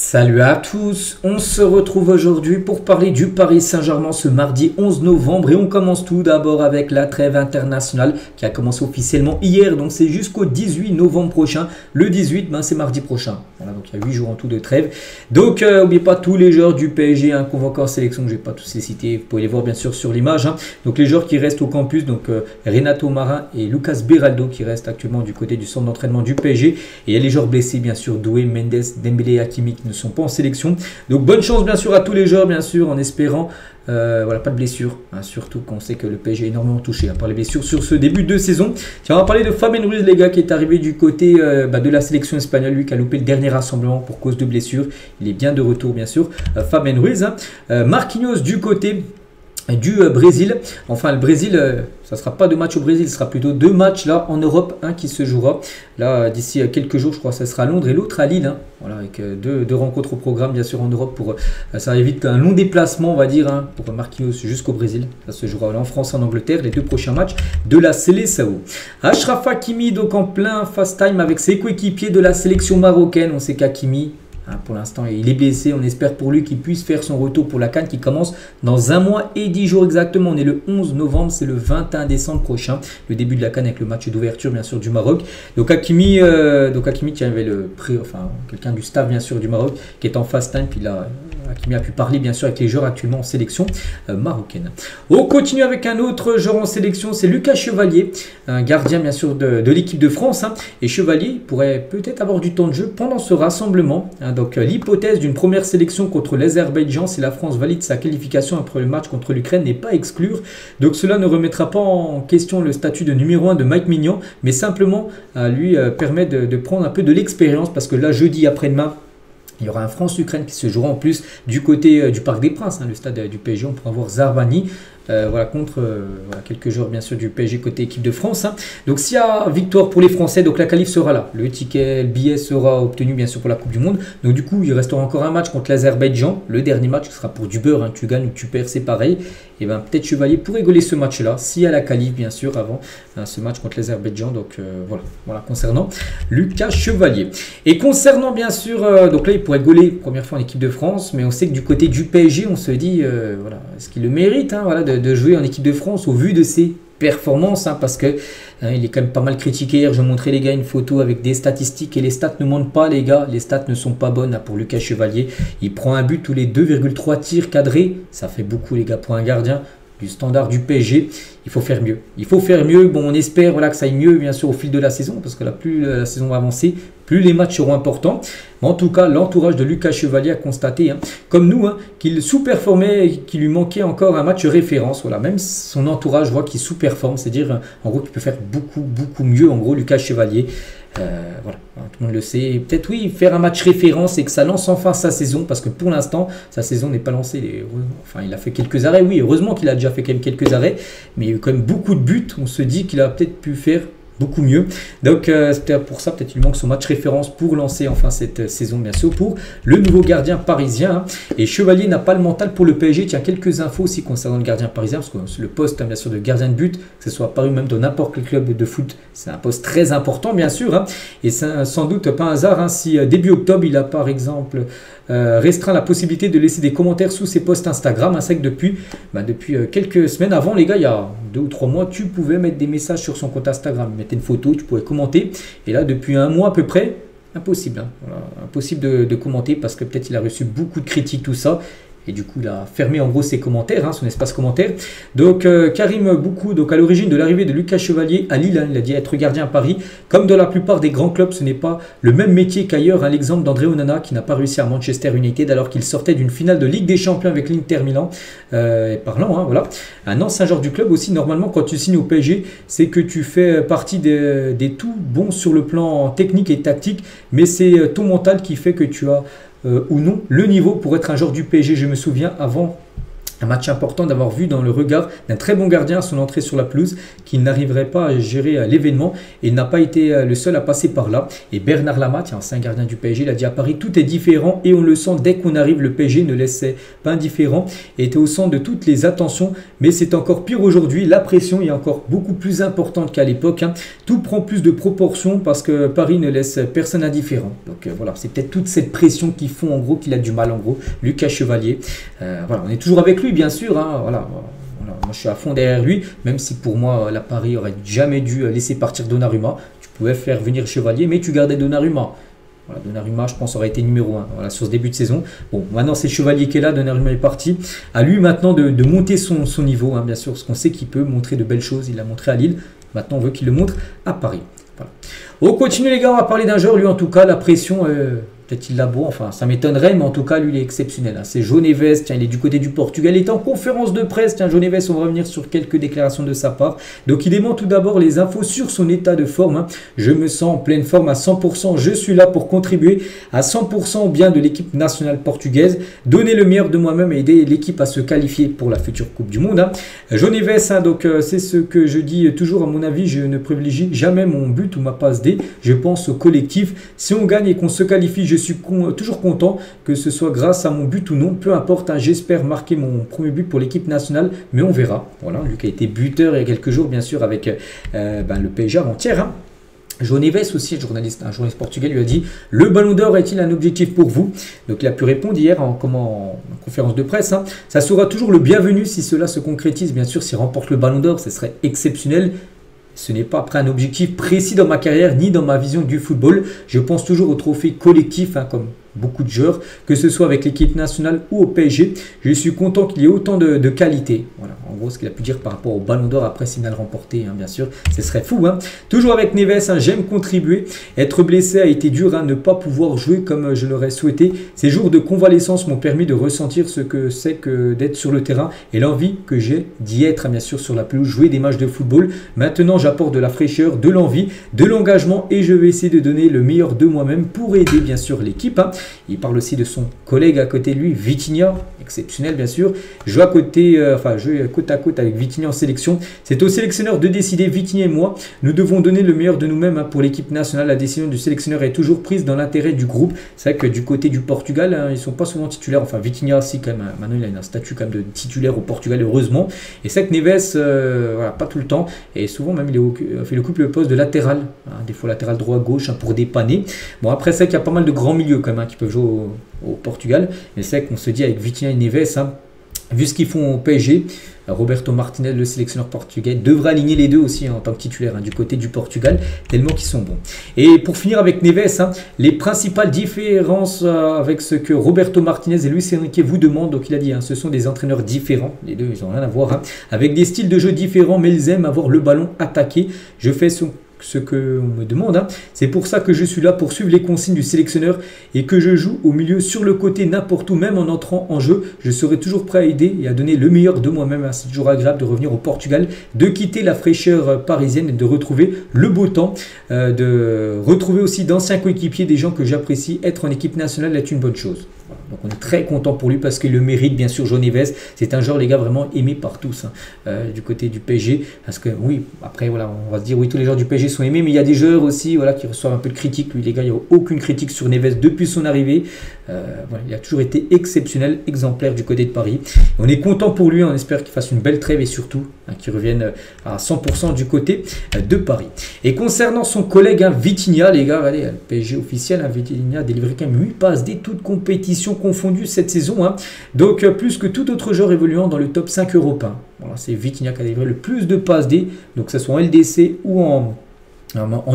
Salut à tous, on se retrouve aujourd'hui pour parler du Paris Saint-Germain ce mardi 11 novembre et on commence tout d'abord avec la trêve internationale qui a commencé officiellement hier, donc c'est jusqu'au 18 novembre prochain. Le 18, c'est mardi prochain. Voilà, donc il y a 8 jours en tout de trêve. Donc n'oubliez pas tous les joueurs du PSG convoqués en sélection, je ne vais pas tous les citer, vous pouvez les voir bien sûr sur l'image. Donc les joueurs qui restent au campus, donc Renato Marin et Lucas Beraldo qui restent actuellement du côté du centre d'entraînement du PSG. Et il y a les joueurs blessés bien sûr, Doué, Mendes, Dembélé et Hakimi qui ne sont pas en sélection. Donc bonne chance bien sûr à tous les joueurs bien sûr en espérant voilà, pas de blessures, surtout qu'on sait que le PSG est énormément touché par les blessures sur ce début de saison. Tiens, on va parler de Fabien Ruiz les gars qui est arrivé du côté de la sélection espagnole, lui qui a loupé le dernier rassemblement pour cause de blessures. Il est bien de retour bien sûr, Fabien Ruiz. Marquinhos du côté du Brésil. Enfin le Brésil, ça ne sera pas 2 matchs au Brésil, ce sera plutôt 2 matchs là en Europe, un qui se jouera là d'ici quelques jours, je crois que ça sera à Londres et l'autre à Lille. Voilà, avec deux rencontres au programme bien sûr en Europe pour ça évite un long déplacement on va dire pour Marquinhos jusqu'au Brésil. Ça se jouera là en France, en Angleterre, les 2 prochains matchs de la Seleção. Achraf Hakimi donc en plein fast time avec ses coéquipiers de la sélection marocaine. On sait qu'Hakimi pour l'instant, il est blessé. On espère pour lui qu'il puisse faire son retour pour la CAN qui commence dans 1 mois et 10 jours exactement. On est le 11 novembre, c'est le 21 décembre prochain. Le début de la CAN avec le match d'ouverture bien sûr du Maroc. Donc Hakimi qui avait quelqu'un du staff bien sûr du Maroc qui est en fast time. Puis là, Hakimi a pu parler bien sûr avec les joueurs actuellement en sélection marocaine. On continue avec un autre joueur en sélection, c'est Lucas Chevalier, un gardien bien sûr de l'équipe de France. Et Chevalier pourrait peut-être avoir du temps de jeu pendant ce rassemblement. Donc l'hypothèse d'une première sélection contre l'Azerbaïdjan si la France valide sa qualification après le match contre l'Ukraine n'est pas à exclure. Donc cela ne remettra pas en question le statut de numéro 1 de Mike Maignan, mais simplement lui permet de prendre un peu de l'expérience parce que là jeudi après-demain, il y aura un France-Ukraine qui se jouera en plus du côté du Parc des Princes, le stade du PSG. On pourra voir Zarvani contre quelques joueurs bien sûr du PSG côté équipe de France. Donc s'il y a victoire pour les Français, donc la qualif sera là. Le ticket, le billet sera obtenu bien sûr pour la Coupe du Monde. Donc du coup, il restera encore un match contre l'Azerbaïdjan. Le dernier match qui sera pour du beurre. Tu gagnes ou tu perds, c'est pareil. Et bien peut-être Chevalier pourrait gauler ce match-là, s'il y a la qualif bien sûr avant ce match contre l'Azerbaïdjan. Donc voilà concernant Lucas Chevalier. Et concernant bien sûr, donc là il pourrait gauler première fois en équipe de France, mais on sait que du côté du PSG, on se dit est-ce qu'il le mérite de jouer en équipe de France au vu de ses performances parce que il est quand même pas mal critiqué. Hier, je montrais les gars une photo avec des statistiques et les stats ne mentent pas les gars, les stats ne sont pas bonnes pour Lucas Chevalier. Il prend un but tous les 2,3 tirs cadrés, ça fait beaucoup les gars pour un gardien du standard du PSG. Il faut faire mieux. Il faut faire mieux. Bon, on espère que ça aille mieux bien sûr au fil de la saison parce que là, plus la saison va avancer, plus les matchs seront importants. Mais en tout cas, l'entourage de Lucas Chevalier a constaté, comme nous, qu'il sous-performait et qu'il lui manquait encore un match référence. Voilà, même son entourage voit qu'il sous-performe, c'est-à-dire en gros qu'il peut faire beaucoup mieux. En gros, Lucas Chevalier, tout le monde le sait. Peut-être oui, faire un match référence et que ça lance enfin sa saison parce que pour l'instant, sa saison n'est pas lancée. Il a fait quelques arrêts. Oui, heureusement qu'il a déjà fait quand même quelques arrêts, mais il y a eu quand même beaucoup de buts. On se dit qu'il a peut-être pu faire beaucoup mieux. Donc c'était pour ça peut-être il manque son match référence pour lancer enfin cette saison bien sûr pour le nouveau gardien parisien. Et Chevalier n'a pas le mental pour le PSG. Tiens, quelques infos aussi concernant le gardien parisien parce que le poste bien sûr de gardien de but, que ce soit apparu même dans n'importe quel club de foot, c'est un poste très important bien sûr et c'est sans doute pas un hasard si début octobre il a par exemple restreint la possibilité de laisser des commentaires sous ses posts Instagram. C'est que depuis quelques semaines avant les gars, il y a 2 ou 3 mois, tu pouvais mettre des messages sur son compte Instagram, mettre une photo, tu pouvais commenter. Et là, depuis 1 mois à peu près, impossible. Impossible de commenter parce que peut-être il a reçu beaucoup de critiques, tout ça. Et du coup, il a fermé en gros ses commentaires, son espace commentaire. Donc, Karim Boukou, donc à l'origine de l'arrivée de Lucas Chevalier à Lille, il a dit être gardien à Paris. Comme dans la plupart des grands clubs, ce n'est pas le même métier qu'ailleurs. L'exemple d'André Onana qui n'a pas réussi à Manchester United alors qu'il sortait d'une finale de Ligue des Champions avec l'Inter Milan. Parlant, voilà. Un ancien joueur du club aussi, normalement, quand tu signes au PSG, c'est que tu fais partie des tout bons sur le plan technique et tactique, mais c'est ton mental qui fait que tu as ou non le niveau pour être un joueur du PSG. Je me souviens avant Un match important d'avoir vu dans le regard d'un très bon gardien à son entrée sur la pelouse qu'il n'arriverait pas à gérer l'événement et il n'a pas été le seul à passer par là. Et Bernard Lama, ancien gardien du PSG, il a dit à Paris tout est différent et on le sent dès qu'on arrive. Le PSG ne laissait pas indifférent et était au centre de toutes les attentions. Mais c'est encore pire aujourd'hui. La pression est encore beaucoup plus importante qu'à l'époque. Tout prend plus de proportions parce que Paris ne laisse personne indifférent. Donc voilà, c'est peut-être toute cette pression qui font en gros qu'il a du mal en gros. Lucas Chevalier. Voilà, on est toujours avec lui. Bien sûr, voilà, moi je suis à fond derrière lui, même si pour moi la Paris aurait jamais dû laisser partir Donnarumma. Tu pouvais faire venir Chevalier, mais tu gardais Donnarumma. Voilà, Donnarumma, je pense, aurait été numéro 1 voilà, sur ce début de saison. Bon, maintenant c'est Chevalier qui est là, Donnarumma est parti. À lui maintenant de monter son niveau, bien sûr, parce qu'on sait qu'il peut montrer de belles choses. Il l'a montré à Lille, maintenant on veut qu'il le montre à Paris. Voilà. On continue les gars, on va parler d'un joueur, lui en tout cas, la pression... Peut-être il l'a beau, enfin ça m'étonnerait, mais en tout cas lui il est exceptionnel. C'est João Neves, tiens, il est du côté du Portugal, il est en conférence de presse. Tiens, João Neves, on va revenir sur quelques déclarations de sa part. Donc il dément tout d'abord les infos sur son état de forme. Je me sens en pleine forme à 100%, je suis là pour contribuer à 100% au bien de l'équipe nationale portugaise, donner le meilleur de moi-même et aider l'équipe à se qualifier pour la future Coupe du Monde. João Neves, donc c'est ce que je dis toujours, à mon avis, je ne privilégie jamais mon but ou ma passe D, je pense au collectif. Si on gagne et qu'on se qualifie, je suis toujours content, que ce soit grâce à mon but ou non, peu importe, j'espère marquer mon premier but pour l'équipe nationale, mais on verra. Voilà, lui qui a été buteur il y a quelques jours, bien sûr, avec le PSG avant-hier. João Neves aussi, un journaliste portugais, lui a dit « Le Ballon d'Or est-il un objectif pour vous ?» Donc il a pu répondre hier en conférence de presse. Ça sera toujours le bienvenu si cela se concrétise. Bien sûr, s'il remporte le Ballon d'Or, ce serait exceptionnel. Ce n'est pas après un objectif précis dans ma carrière ni dans ma vision du football. Je pense toujours au trophée collectif, comme beaucoup de joueurs, que ce soit avec l'équipe nationale ou au PSG. Je suis content qu'il y ait autant de qualité. Voilà, en gros, ce qu'il a pu dire par rapport au Ballon d'Or après s'il n'a le remporté, bien sûr, ce serait fou. Toujours avec Neves, j'aime contribuer. Être blessé a été dur, ne pas pouvoir jouer comme je l'aurais souhaité. Ces jours de convalescence m'ont permis de ressentir ce que c'est que d'être sur le terrain et l'envie que j'ai d'y être, bien sûr, sur la pelouse, jouer des matchs de football. Maintenant, j'apporte de la fraîcheur, de l'envie, de l'engagement et je vais essayer de donner le meilleur de moi-même pour aider, bien sûr, l'équipe. Il parle aussi de son collègue à côté de lui, Vitinha, exceptionnel bien sûr. Jouer côte à côte avec Vitinha en sélection. C'est au sélectionneur de décider, Vitinha et moi. Nous devons donner le meilleur de nous-mêmes pour l'équipe nationale. La décision du sélectionneur est toujours prise dans l'intérêt du groupe. C'est vrai que du côté du Portugal, ils ne sont pas souvent titulaires. Enfin, Vitinha aussi, quand même. Maintenant, il a un statut quand même de titulaire au Portugal, heureusement. Et c'est vrai que Neves, voilà, pas tout le temps. Et souvent, même, il occupe le poste de latéral. Des fois, latéral droit-gauche pour dépanner. Bon, après, c'est vrai qu'il y a pas mal de grands milieux quand même qui peuvent jouer au Portugal. Mais c'est vrai qu'on se dit avec Vitinha et Neves, vu ce qu'ils font au PSG, Roberto Martinez, le sélectionneur portugais, devra aligner les deux aussi en tant que titulaire du côté du Portugal, tellement qu'ils sont bons. Et pour finir avec Neves, les principales différences avec ce que Roberto Martinez et Luis Enrique vous demandent, donc il a dit, ce sont des entraîneurs différents, les deux ils n'ont rien à voir, avec des styles de jeu différents, mais ils aiment avoir le ballon attaqué. Je fais ce qu'on me demande. C'est pour ça que je suis là, pour suivre les consignes du sélectionneur et que je joue au milieu, sur le côté, n'importe où, même en entrant en jeu. Je serai toujours prêt à aider et à donner le meilleur de moi-même. C'est toujours agréable de revenir au Portugal, de quitter la fraîcheur parisienne et de retrouver le beau temps, de retrouver aussi d'anciens coéquipiers, des gens que j'apprécie. Être en équipe nationale est une bonne chose. Voilà. Donc on est très content pour lui parce qu'il le mérite, bien sûr. João Neves, c'est un joueur, les gars, vraiment aimé par tous du côté du PSG. Parce que oui, après, voilà, on va se dire, oui, tous les joueurs du PSG sont aimés, mais il y a des joueurs aussi qui reçoivent un peu de critique. Lui, les gars, il n'y a aucune critique sur Neves depuis son arrivée. Voilà, il a toujours été exceptionnel, exemplaire du côté de Paris. On est content pour lui, on espère qu'il fasse une belle trêve et surtout qu'il revienne à 100% du côté de Paris. Et concernant son collègue Vitinha, les gars, allez, le PSG officiel, Vitinha a délivré quand même 8 passes dès toute compétition confondue cette saison. Donc plus que tout autre joueur évoluant dans le top 5 européen. Voilà, c'est Vitinha qui a délivré le plus de passes D, donc que ce soit en LDC ou en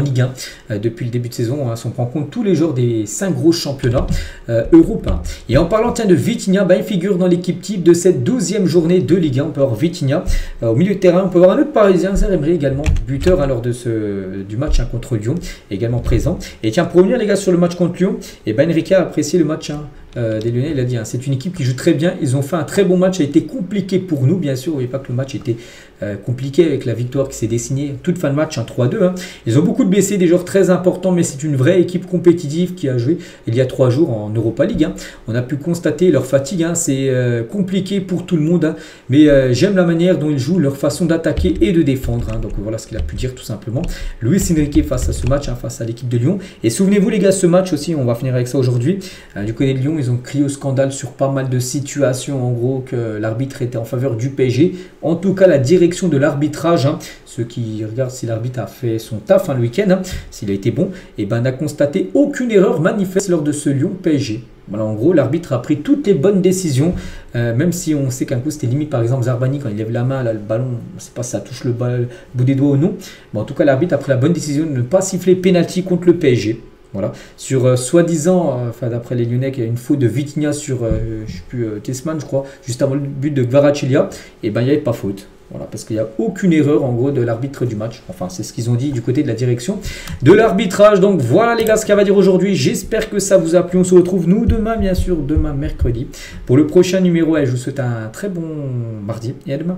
Ligue 1 depuis le début de saison. Si on prend en compte tous les joueurs des 5 gros championnats européens. Et en parlant de Vitinha, il figure dans l'équipe type de cette 12e journée de Ligue 1. On peut avoir Vitinha au milieu de terrain. On peut avoir un autre Parisien, Zaire Emery également, buteur lors de du match contre Lyon, également présent. Et tiens, pour revenir les gars sur le match contre Lyon, Enrique a apprécié le match des Lyonnais, il a dit, hein, c'est une équipe qui joue très bien. Ils ont fait un très bon match. Ça a été compliqué pour nous, bien sûr. Vous voyez pas que le match était compliqué avec la victoire qui s'est dessinée toute fin de match, un 3-2. Hein. Ils ont beaucoup de blessés, des joueurs très importants, mais c'est une vraie équipe compétitive qui a joué il y a 3 jours en Europa League. Hein. On a pu constater leur fatigue. Hein. C'est compliqué pour tout le monde, hein. Mais j'aime la manière dont ils jouent, leur façon d'attaquer et de défendre. Hein. Donc voilà ce qu'il a pu dire tout simplement. Luis Enrique face à ce match, hein, face à l'équipe de Lyon. Et souvenez-vous les gars, ce match aussi, on va finir avec ça aujourd'hui. Du côté de Lyon, ils ont crié au scandale sur pas mal de situations. En gros, que l'arbitre était en faveur du PSG. En tout cas, la direction de l'arbitrage, hein, ceux qui regardent si l'arbitre a fait son taf le week-end, hein, s'il a été bon, et ben n'a constaté aucune erreur manifeste lors de ce Lyon PSG. Voilà, en gros, l'arbitre a pris toutes les bonnes décisions, même si on sait qu'un coup c'était limite, par exemple Zarbani quand il lève la main, là, le ballon, on ne sait pas si ça touche le bout des doigts ou non. Mais en tout cas, l'arbitre a pris la bonne décision de ne pas siffler pénalty contre le PSG. Voilà. Sur soi-disant, d'après les Lyonnais, il y a une faute de Vitinha sur, je sais plus, Tessman, je crois, juste avant le but de Kvaratskhelia, et ben il n'y avait pas faute. Voilà, parce qu'il n'y a aucune erreur en gros de l'arbitre du match. Enfin, c'est ce qu'ils ont dit du côté de la direction de l'arbitrage. Donc voilà les gars ce qu'il y a à dire aujourd'hui. J'espère que ça vous a plu. On se retrouve nous demain, bien sûr, demain mercredi, pour le prochain numéro. Et je vous souhaite un très bon mardi et à demain.